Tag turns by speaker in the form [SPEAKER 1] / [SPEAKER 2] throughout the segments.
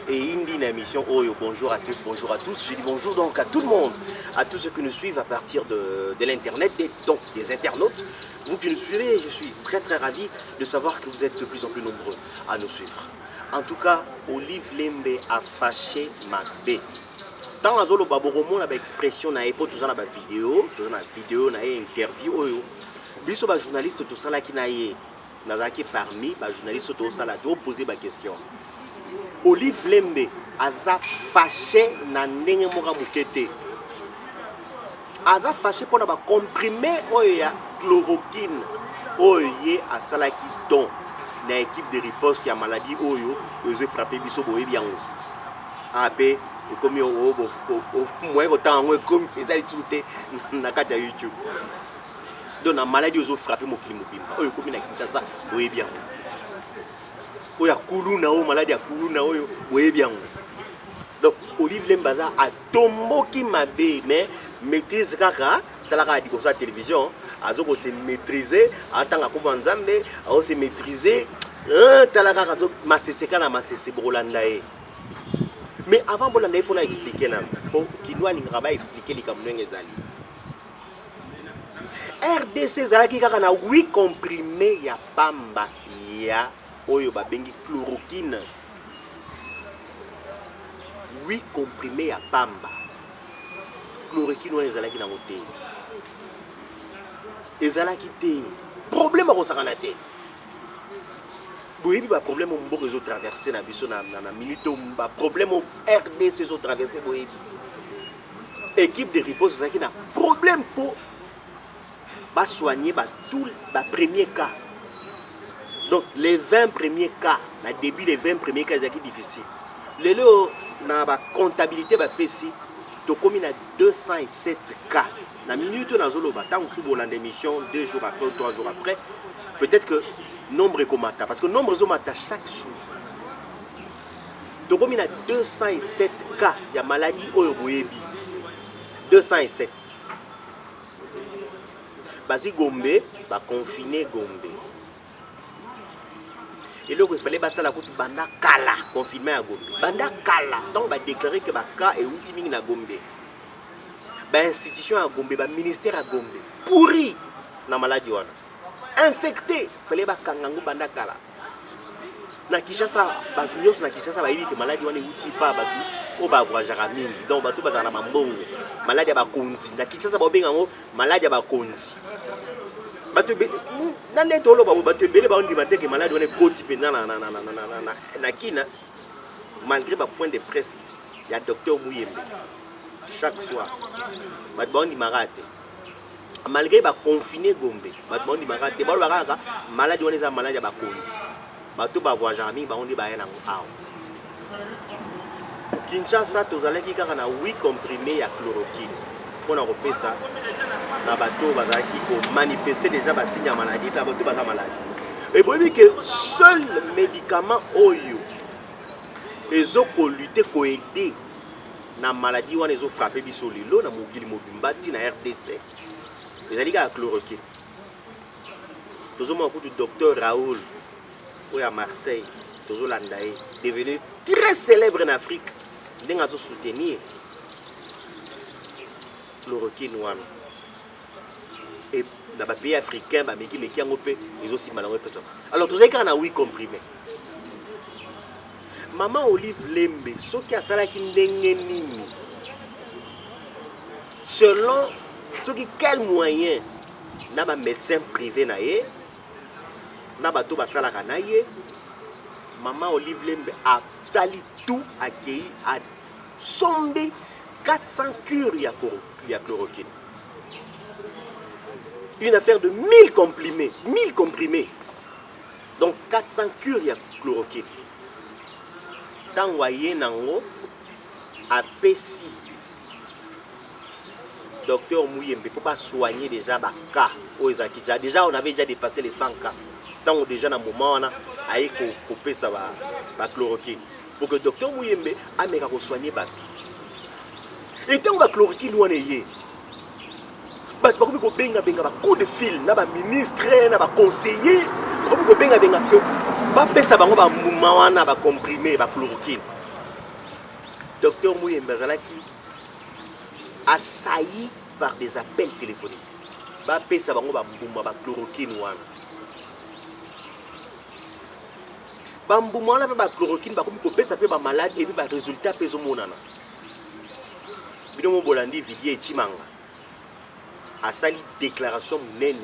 [SPEAKER 1] et une émission Oyo. Bonjour à tous, bonjour à tous. Je dis bonjour donc à tout le monde, à tous ceux qui nous suivent à partir de l'internet, donc des internautes. Vous qui nous suivez, je suis très ravi de savoir que vous êtes de plus en plus nombreux à nous suivre. En tout cas, Olive Lembe a fâché ma bé. Dans la zone où la expression na époque tout ça na vidéo, tout ça na vidéo na interview Oyo. Biso ba journaliste tout ça là qui na nazaki parmi ba journaliste tout ça là de poser ba question. Olive Lembe aza fâché na ndenge moka mukete. Aza fâché pour na comprimé oyo ya chloroquine oyo ye asalaki don na équipe de riposte ya maladie oyo oyo frappé biso boye biango. Ape comme au moins autant comme les alitudes na kati ya YouTube. Donc la maladie oyo frappé mokili mobimba oyo comme na Kinshasa boye biango. Oya kuluna o maladie ya kuluna oyo boye biango. Donc Olive Lembe a tomboki mabe mais maîtrise kaka talaka di ko sa télévision azoko se maîtriser atanga ko banzambe a se maîtriser talaka kazo maseseka na masese bolanda e. Mais avant bolanda il faut la expliquer na bon kinwa linga ba expliquer likamnenge ezali. RDC zalaki kaka na 8 comprimés ya pamba ya oyo babengi chloroquine. 8 comprimés ya pamba. Chloroquine wana ezalaki na moté. Ezalaki te. Problème ko sakana te. Boyebi ba problème mbo réseau traverser na biso na minute ba problème RDC zo traverser boyebi. Équipe de riposte ezalaki na problème pour ba soigner ba tout ba premier cas. Donc les 20 premiers cas, na début les 20 premiers cas ezalaki difficile. Lelo na ba comptabilité ba PC to komi na 207 cas. Na minute na zoloba tant sous bolande émission 2 jours après ou 3 jours après, peut-être que nombre est comata parce que nombre zomata chaque jour. To komi na 207 cas ya maladie oyo boyebi. 207. Basi Gombe ba confiné Gombe. Et là, il fallait passer la route banda kala confinement à Gombe. Banda kala donc va déclarer que ba cas est ultiming na Gombe. Ba institution à Gombe, ba ministère à Gombe. Pourri na maladie wana. Infecté, fallait ba kangangu banda kala. Na Kinshasa, ba nyos na Kinshasa ba yibi que maladie wana uti pa ba tu o ba voyagera mingi. Donc ba tu ba na mambongo. Maladie ba konzi. Na Kinshasa ba benga ngo maladie ba konzi. Nande tolo ba batu bele ba ondima te que malade on est koti pendant na kina malgré ba point de presse il y a docteur Mouyembe chaque soir ba ondima rate malgré ba confiné Gombe ba ondima rate ba ba malade on est malade ba konzi ba to ba voyageur mi ba ondi ba yana aw Kinshasa tozalaki kaka na 8 comprimés ya chloroquine pour na repesa na bateau bazaki ko manifester déjà ba signe ya maladie na bateau baza maladie et bon que seul médicament oyo ezoko lutter ko aider na maladie wana ezo frapper biso lelo na mokili mobimba ti na RDC ezali ka chloroquine tozoma ko du docteur Raoul oyo à Marseille tozolanda ye devenu très célèbre en Afrique ndenga zo soutenir chloroquine wana. Et dans les pays africains, ils ont aussi mal. Alors, tout ça, il y a 8 comprimés. Maman Olive Lembe, ce qui a selon quel moyen n'a un médecin privé, n'a maman Olive Lembe a sali tout accueilli à somber 400 cures de chloroquine. Une affaire de 1000 comprimés. 1000 comprimés. Donc 400 cures de chloroquine. Tant que nango a pessi docteur Mouyembe ne peut pas soigner déjà les cas. Déjà on avait déjà dépassé les 100 cas. Tant que déjà dans le moment on a couper ça la chloroquine. Pour que docteur Mouyembe a soigner les et tant que la chloroquine on est bakomi benga ba coup de fil na ba ministre na ba conseiller bakomi benga que ba pesa bango ba muma wana ba comprimé ba chloroquine docteur Mouyembe Azalaki assailli par des appels téléphoniques. Ba pesa bango ba mbuma ba chloroquine wana. Ba mbuma wana ba chloroquine ba komi ko pesa pe ba malade et puis ba résultat peso monana. Binomo Bolandi Vidier Chimanga a sali déclaration nene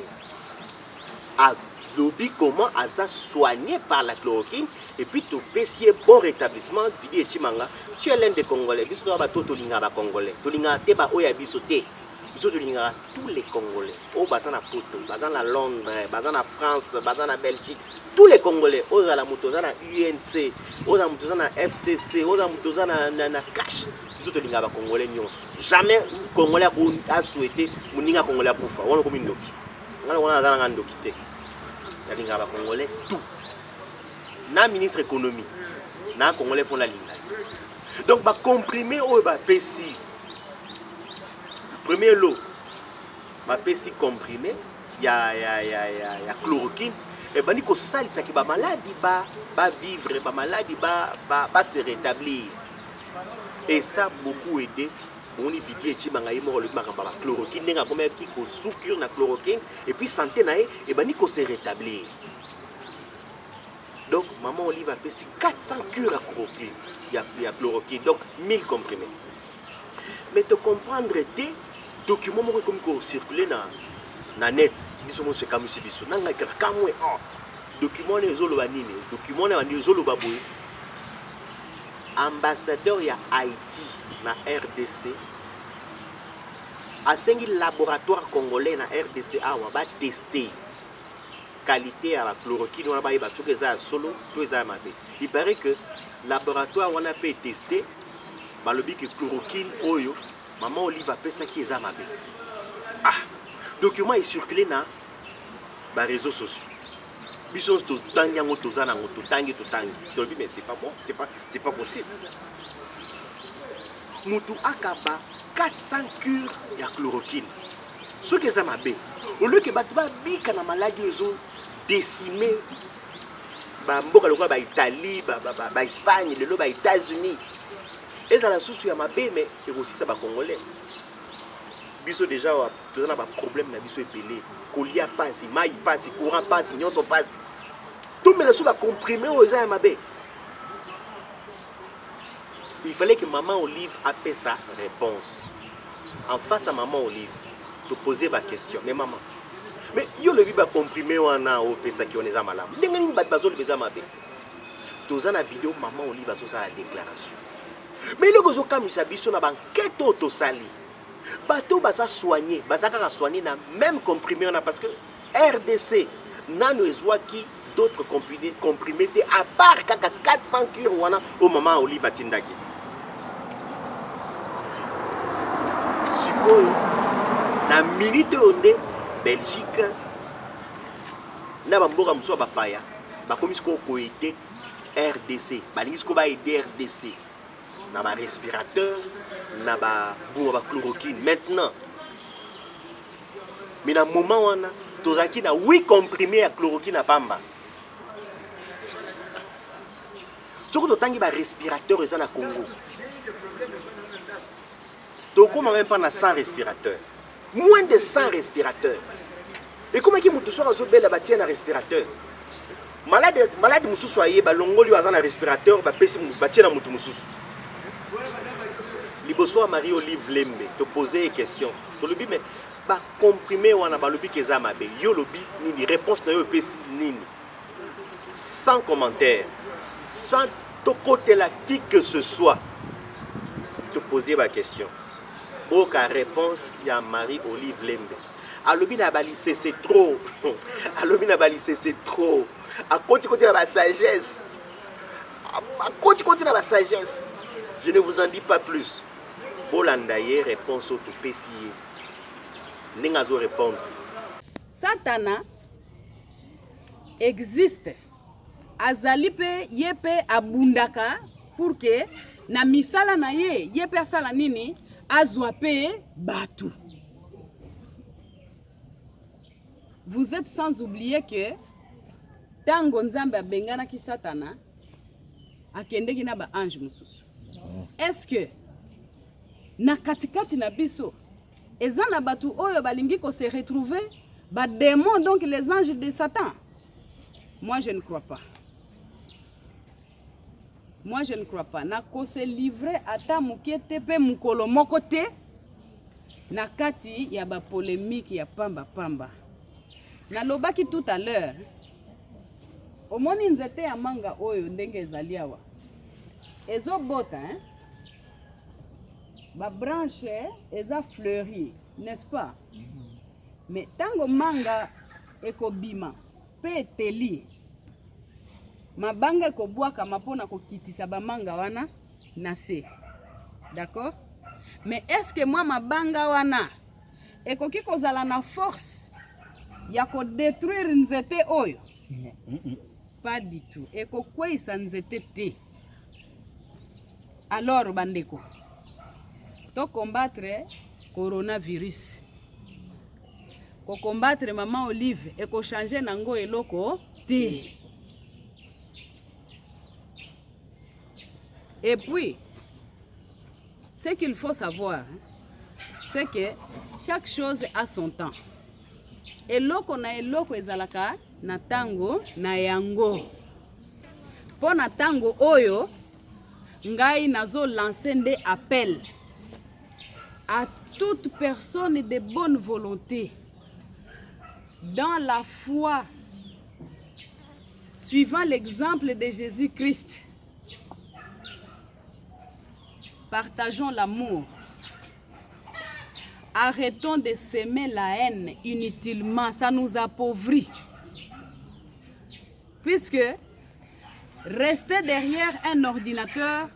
[SPEAKER 1] a lobby comment Aza soigné par la chloroquine et puis tout pessier bon rétablissement Vidier Chimanga. Tu es l'un des Congolais, biso ba to tolinga ba Congolais. Tolinga te ba oya biso te. Biso tolinga tous les Congolais. O bazana poto, bazana Londres, bazana France, bazana Belgique, tous les Congolais. Oza la mutozana UNC, oza mutozana FCC, oza mutozana na cash. Biso tolinga ba Congolais nyonso. Jamais Congolais a souhaité muninga Congolais kufa. Wana komi ndoki. Ngala wana azana ndoki te. Tolinga ba Congolais tout. Na ministre économie, na Congolais font la ligne. Donc ba comprimé o ba pesi. Premier lot, ma pesi comprimé, il y a chloroquine. Et ben, il ça qui va maladie, va vivre, va maladie, va se rétablir. Et ça a beaucoup aidé. On y vit et chimanga mort le chloroquine, n'est-ce pas qui ko soukure na chloroquine et puis santé nae et ben il se rétablir. Donc maman Olive a pesi 400 cures à chloroquine. Il y a chloroquine, donc 1000 comprimés. Mais te comprendre des documents comme circuler na net, biso se kamusi biso nanga kamwe document ne zolo banini document ne bandi zolo baboy ambassadeur ya Haïti na RDC a sengi laboratoire congolais na RDC awa ba tester qualité à la chloroquine on ba yeba tuke za solo to za mabe. Il paraît que laboratoire on a pu tester balobi que chloroquine oyo maman Olive a pesa qui est mabe. Ah, document est circulé dans les réseaux sociaux. Bison to tanyango to zana to tangi to tangi. To mais c'est pas bon, c'est pas possible. Mutu akaba 400 cures ya chloroquine. Ce que ça mabe. Au lieu que batba bika na maladie zo décimé ba mboka lokwa ba Italie, ba Espagne, lelo ba États-Unis. Et ça la source ya mabe mais et aussi ça ba congolais. Biso déjà tout ça ba problème na biso epelé. Kolia passe, mai passe, courant passe, nyonso passe. Tout mais la sous ba comprimé aux ya mabe. Il fallait que maman Olive appelle sa réponse. En face à maman Olive, te poser ma question. Mais maman, mais yo le biba comprimé wana au pesa qui on est malade. Ndengani bat bazol beza mabe. Tous na vidéo maman Olive a ça la déclaration. Mais le gozo kamisa biso na banquête to sali. Bateau baza soigné, baza ka soigné na même comprimé on a parce que RDC nano ezwaki d'autres comprimés à part kaka 400 cures wana au maman Olive atindaki. Sikoyo na minute onde Belgique na bamboka muso bapaya bakomi siko ko aider RDC, balingi siko ba aider RDC. Na ba respirateur, na ba chloroquine maintenant. Mais na moment wana tozaki na 8 comprimés à chloroquine à pamba. Soko totangi ba respirateur eza na Congo. Toko même pas na 100 respirateurs. Moins de 100 respirateurs. Et comment qui mutu so azobela batie na respirateur? Malade mususu aye ba longoli aza na respirateur ba pesi mususu batie na mutu mususu. Liboso Marie Olive Lembe te poser une question. To lobi mais ba comprimé wana ba lobi keza mabe. Yo lobi nini réponse na yo pesi nini. Sans commentaire, sans te côté la qui que ce soit. Te poser ma question. Aucune réponse y a Marie Olive Lembe. Alobi na balissé c'est trop. Alobi na balissé c'est trop. À côté de la sagesse. À côté de la sagesse. Je ne vous en dis pas plus. Bolandaye réponse au tout pessier. N'engazo répondre.
[SPEAKER 2] Satana existe. Azalipe yepe abundaka pour que na misala na ye yepe asala nini azwape batu. Vous êtes sans oublier que tango nzambe abengana ki Satana akendeki na ba ange mususu. Est-ce que na katikati na biso eza na batu oyo balingi ko se retrouver ba démons, donc les anges de Satan? Moi je ne crois pas. Moi je ne crois pas. Na ko se livrer ata mukete pe mukolo moko te na kati ya ba polémique ya pamba pamba. Na lobaki tout à l'heure, omoni nzete ya manga oyo ndenge ezali awa ezo bota, hein? Ba branche eza fleuri, n'est-ce pas? Mais tango manga ekobima pe eteli, mabanga ekobwaka mapona kokitisa ba manga wana na se. D'accord? Mais est-ce que moi mabanga wana ekoki kozala na force ya ko détruire nzete oyo? Pas du tout. Ekokweisa nzete te. Alors bandeko, to combattre coronavirus, ko combattre Maman Olive, eko changer nango eloko te. Et puis, ce qu'il faut savoir, c'est que chaque chose a son temps. Eloko na eloko ezalaka na tango na yango. Po na tango oyo, ngai nazo lancer des appels à toute personne de bonne volonté dans la foi, suivant l'exemple de Jésus-Christ. Partageons l'amour. Arrêtons de s'aimer la haine inutilement, ça nous appauvrit. Puisque rester derrière un ordinateur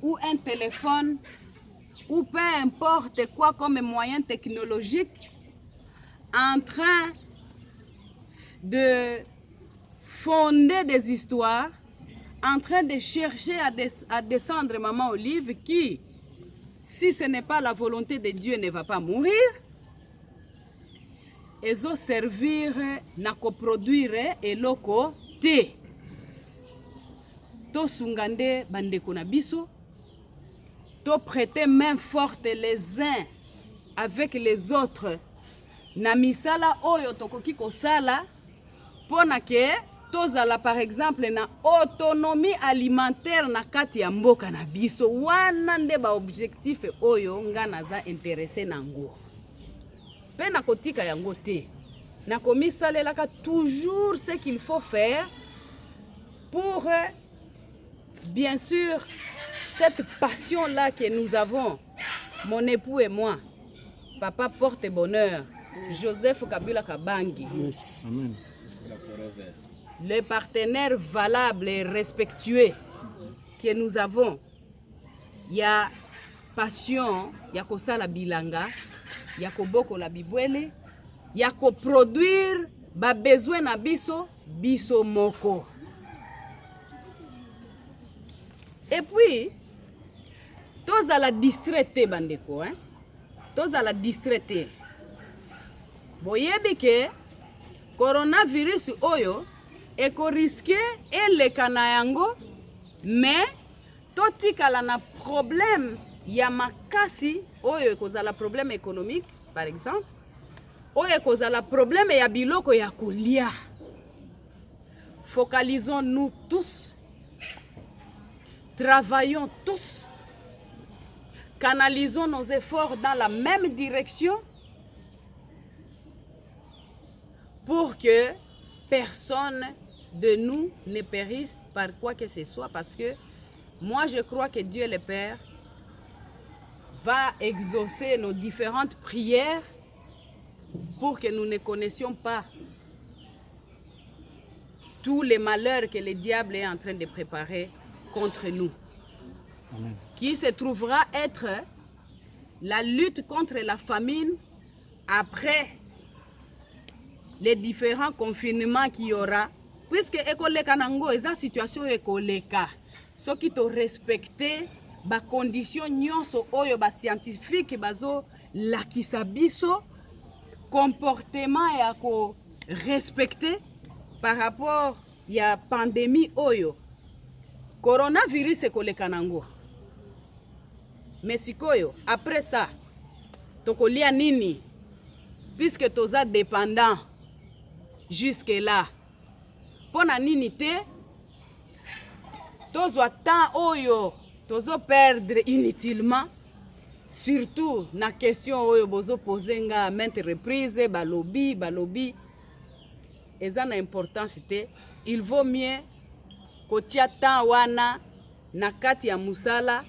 [SPEAKER 2] ou un téléphone ou peu importe quoi comme moyen technologique en train de fonder des histoires, en train de chercher à descendre Maman Olive qui, si ce n'est pas la volonté de Dieu, ne va pas mourir, et zo servir na coproduire eloko te. To sungande bandeko na biso, to prêter main forte les uns avec les autres na misala oyo tokoki kosala pona ke tozala par exemple na autonomie alimentaire na kati ya mboka na biso. Wana nde ba objectif oyo nga naza intéressé nango. Pe na kotika yango te. Na komisalelaka toujours ce qu'il faut faire pour bien sûr cette passion là que nous avons, mon époux et moi. Papa porte bonheur, Joseph Kabila Kabangi.
[SPEAKER 3] Yes. Amen.
[SPEAKER 2] Le partenaire valable et respectueux que nous avons. Il y a passion, il y a kosala bilanga, il y a koboko la bibwele, il y a koproduire ba besoin na biso, biso moko. Et puis, tous à la distraité bandeko, hein? Tous à la distraité. Boyebi ke coronavirus oyo eko risqué eleka na yango, mais totikala na problème ya makasi oyo ekozala problème économique par exemple, oyo ekozala problème ya biloko ya kolia. Focalisons-nous tous, travaillons tous, canalisons nos efforts dans la même direction pour que personne de nous ne périsse par quoi que ce soit, parce que moi je crois que Dieu le Père va exaucer nos différentes prières pour que nous ne connaissions pas tous les malheurs que le diable est en train de préparer contre nous.
[SPEAKER 3] Amen.
[SPEAKER 2] Qui se trouvera être la lutte contre la famine après les différents confinements qu'il y aura. Puisque ekoleka nango eza situation ekoleka. Ce qui te respecter ba condition nyonso oyo ba scientifique bazo lakisa biso comportement ya ko respecter par rapport ya pandémie oyo. Coronavirus ekoleka nango. Mais sikoyo, après ça, tokolia nini? Puisque toza dépendant jusque là. Pona nini te? Tozwa temps oyo, tozo perdre inutilement. Surtout na question oyo bozo poser nga maintes reprises, balobi. Eza na importance te. Il vaut mieux kotia temps wana na kati ya musala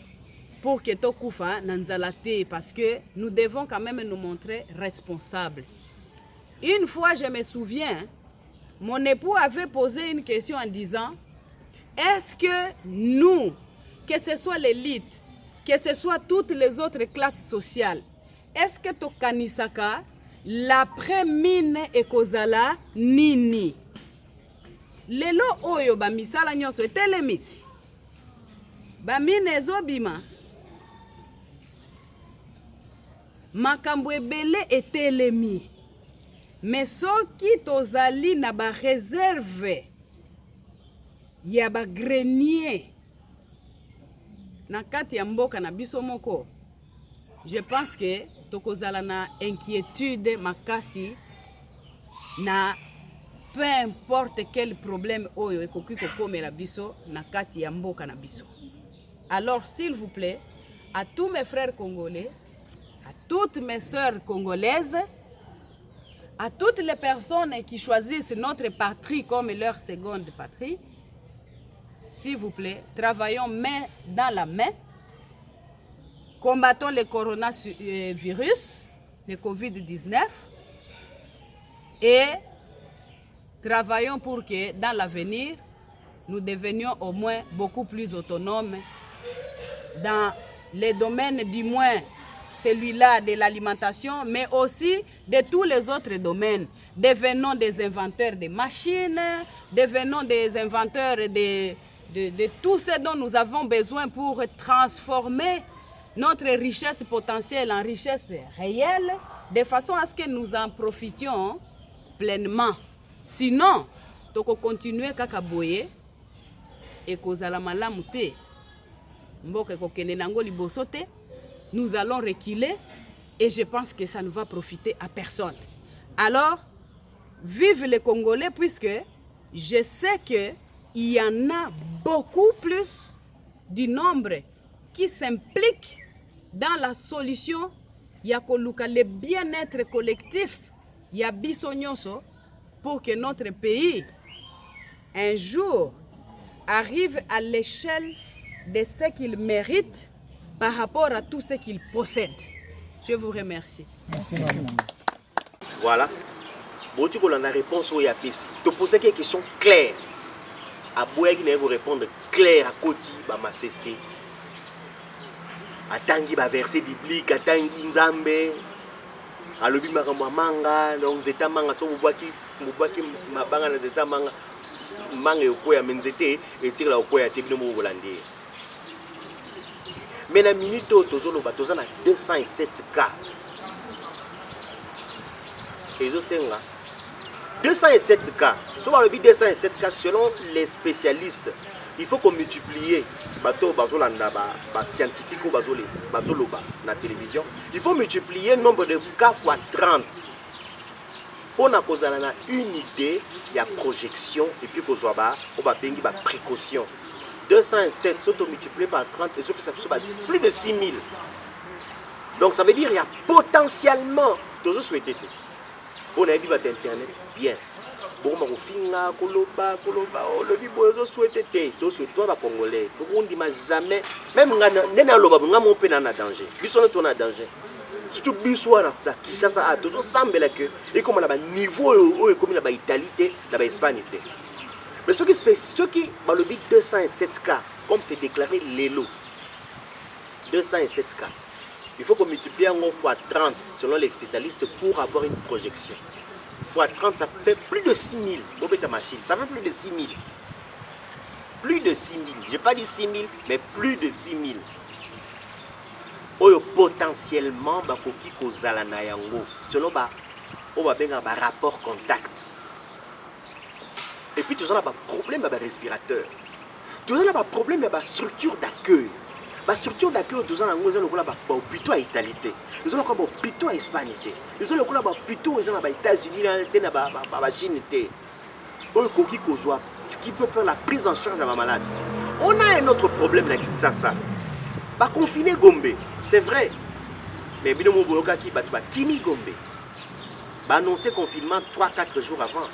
[SPEAKER 2] pour que tokufa na nzala te, parce que nous devons quand même nous montrer responsables. Une fois, je me souviens, mon époux avait posé une question en disant: est-ce que nous, que ce soit l'élite, que ce soit toutes les autres classes sociales, est-ce que tokanisaka l'après-mine ekozala nini? Lelo oyo ba misala nyonso etelemisi. Ba mine ezobima. Makambo ebele etelemi. Mais soki tozali na ba réserve ya ba grenier na kati ya mboka na biso moko, je pense que tokozala na inquiétude makasi na peu importe quel problème oyo ekoki kokomela biso na kati ya mboka na biso. Alors s'il vous plaît, à tous mes frères congolais, à toutes mes sœurs congolaises, à toutes les personnes qui choisissent notre patrie comme leur seconde patrie, s'il vous plaît, travaillons main dans la main, combattons le coronavirus, le Covid-19, et travaillons pour que dans l'avenir, nous devenions au moins beaucoup plus autonomes dans les domaines du moins celui-là de l'alimentation, mais aussi de tous les autres domaines. Devenons des inventeurs de machines, devenons des inventeurs de tout ce dont nous avons besoin pour transformer notre richesse potentielle en richesse réelle, de façon à ce que nous en profitions pleinement. Sinon, toko continuer kaka boye et kozala malamu te, mboka kokende nango liboso te, nous allons reculer et je pense que ça ne va profiter à personne. Alors, vive les Congolais, puisque je sais qu'il y en a beaucoup plus du nombre qui s'impliquent dans la solution. Il y a le bien-être collectif, il y a biso nyonso, pour que notre pays, un jour, arrive à l'échelle de ce qu'il mérite par rapport à tout ce qu'il possède. Je vous remercie.
[SPEAKER 3] Merci.
[SPEAKER 1] Voilà. Bon, tu as la réponse au Yapis. Tu poses une question claire. À Boya qui n'a pas répondre claire à côté, bah ma cessé. À Tangi, bah verset biblique, à Tangi Nzambe, à l'obi manga, donc zeta manga, so mubaki mabanga na zeta manga, manga yokoya menzete et tire la yokoya te bino mo bolande. Mais la minute tozolo ba tozana 207 cas. Et zo senga 207 cas. Soit le 207 cas selon les spécialistes. Il faut qu'on multiplie bateau bazolanda ba scientifique ou bazoloba na télévision. Il faut multiplier le nombre de cas fois 30. Pour na kozala na une idée, il y a projection et puis kozwa ba bengi ba précaution. 207 sont multipliés par 30 et ça plus de 6000. Donc ça veut dire qu'il y a potentiellement toujours souhaité. Pour les bibes d'internet, bien. Bon, ma finga, koloba, le bibo souhaité, tout ce toi va congolais. On dit jamais, même nena loba, on peut en danger. Bisson est en danger. Surtout bissoir la Kinshasa a toujours semblé que et comme là-bas niveau où comme là-bas Italie, là-bas Espagne. Mais ceux qui dans le but 207 cas, comme c'est déclaré l'élo, 207 cas, il faut qu'on multiplie en fois 30 selon les spécialistes pour avoir une projection. Fois 30, ça fait plus de 6000. Ta machine, ça fait plus de 6000. Plus de 6000. Je n'ai pas dit 6000, mais plus de 6000. Potentiellement, bakoki kozala na yango selon un rapport contact. Et puis, tu as un problème avec le respirateur. Tu as un problème avec la structure d'accueil. Ba structure d'accueil tous en anglais le ba hôpitaux à Italie. Ils ont encore hôpitaux à Espagne. Ils ont le ba hôpitaux aux États-Unis na ba Chine. Qui veut faire la prise en charge de ma malade. On a un autre problème là, Kinshasa. Bah confiner Gombe, c'est vrai. Mais binomo boloka ki batu ba kimi Gombe. Bah annoncer confinement 3-4 jours avant.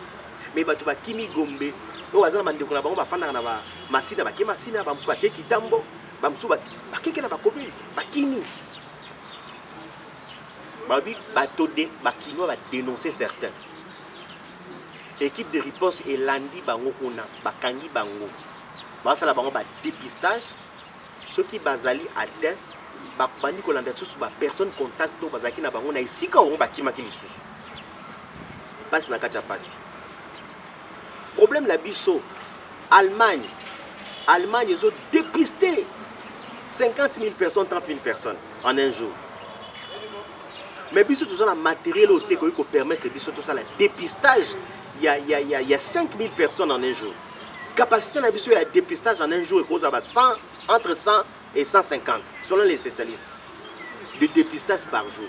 [SPEAKER 1] Mais batu ba kimi Gombe. O wazana bandeko na bango ba fanda na ba masina ba ke masina ba musu ba ke kitambo, ba musu ba ke na ba commune, ba kimi. Ba bi ba todé ba kino ba dénoncer certains. Équipe de riposte et landi bango kuna bakangi bango basala bango ba dépistage ceux qui bazali atteint ba bandi ko landa sous ba personne contact to bazaki na bango na isika on ba kimaki lisusu passe na kacha passe problème la biso Allemagne ils ont dépisté 50 000 personnes 30 000 personnes en un jour. Mais biso tout ça la matériel au té ko permettre biso tout ça le dépistage. Il y a 5000 personnes en un jour. Capacité de dépistage en un jour est entre 100 et 150, selon les spécialistes. De dépistage par jour.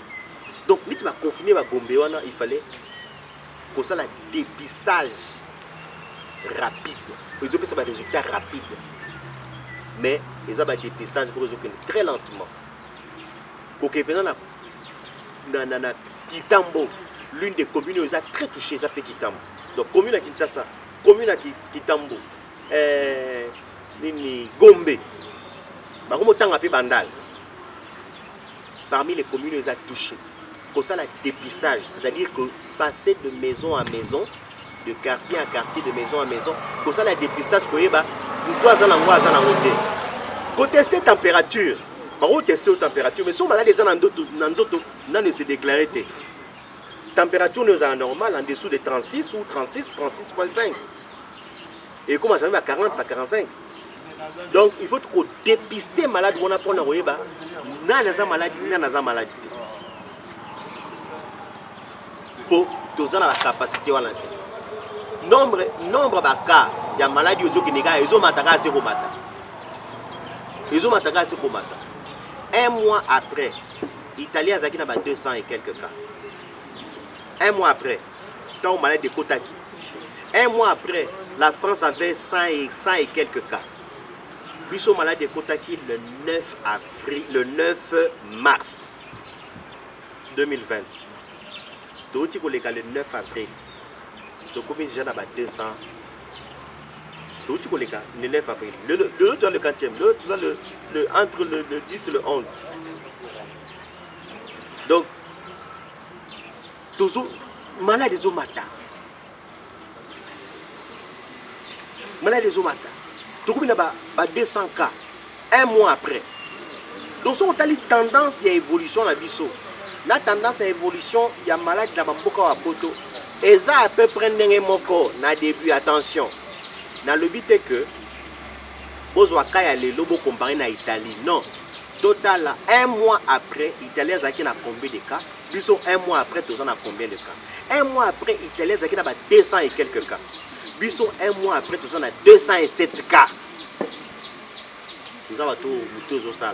[SPEAKER 1] Donc, si tu vas confiner à Gombe, il fallait que ça le dépistage rapide. Ils ont fait des résultats rapides. Mais ils ont un dépistage pour résoudre très lentement. Pour que na Kitambo, l'une des communes où ils ont très touché, ça peut Kitambo. Donc, commune à Kinshasa, commune à Kitambo, Gombe, Bandal. Parmi les communes, ils ont touché. Pour ça, le dépistage, c'est-à-dire que passer de maison à maison, de quartier à quartier, de maison à maison, pour ça, le dépistage, pour tester la température, pour tester la température, mais si on a des gens dans ne se déclarer. Température nous est normale en dessous de 36 ou 36,5. Et comment j'arrive à 40, à 45. Donc il faut trop dépister malade on a pour nous maladie. Pour tous la capacité nombre de cas il y a maladie aux Okinaga ils ont mataka c'est komata. Ils ont mataka c'est komata. Un mois après, Italie a 200 et quelques cas. Un mois après, tant malade de Kotaki. Un mois après, la France avait 100 et quelques cas. Nous sommes malades de Kotaki le 9 mars 2020. Donc, le 9 avril, donc combien de gens ont 200? Donc, le 9 avril. L'autre, le 40e, l'autre, entre le 10 et le 11. Donc, toujours malade des omata. Malade des omata. Donc, il y a 200 cas. Un mois après. Donc, si on a une tendance à évolution la biso. La tendance à évolution, il y a malade dans Bamboka à Poto. Et ça, à peu près, na début, attention. Dans le but est que, Bozwaka y a les lobos comparés à l'Italie. Non. Total, un mois après, l'Italie a combien de cas? Plus un mois après, tous on a combien de cas? Un mois après, l'Italie a 200 et quelques cas. Plus un mois après, tous on a 207 cas. Nous avons tout ça.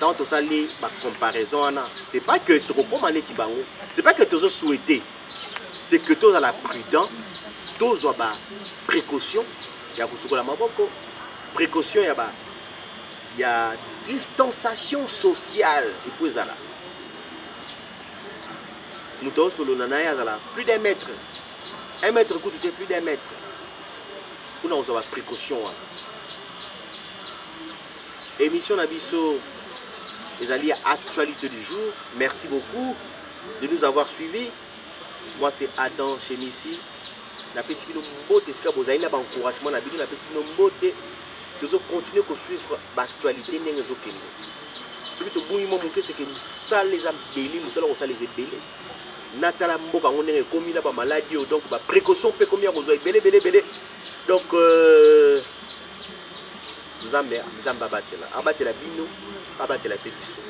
[SPEAKER 1] Tant que ça, les comparaisons, c'est pas que trop c'est pas que tous souhaité, c'est que tous à la prudence, tous à la précaution, il y a précaution, il y a distanciation sociale, il faut ça là. Nous tous sur le nanaya plus d'un mètre. Un mètre coûte plus d'un mètre. Pour nous avoir précaution. Émission Nabiso, les alliés actualité du jour. Merci beaucoup de nous avoir suivis. Moi c'est Adam Chemissi. La petite beauté, c'est que vous avez un encouragement. La petite beauté, nous allons continuer à suivre l'actualité. Ce qui est bon, c'est que nous allons les embellir, nous allons les embellir. Natala Mboka, on est commis là, maladie, donc précaution, peut combien vous avez belé. Donc, nous allons abattre la bino, abattre la pétition.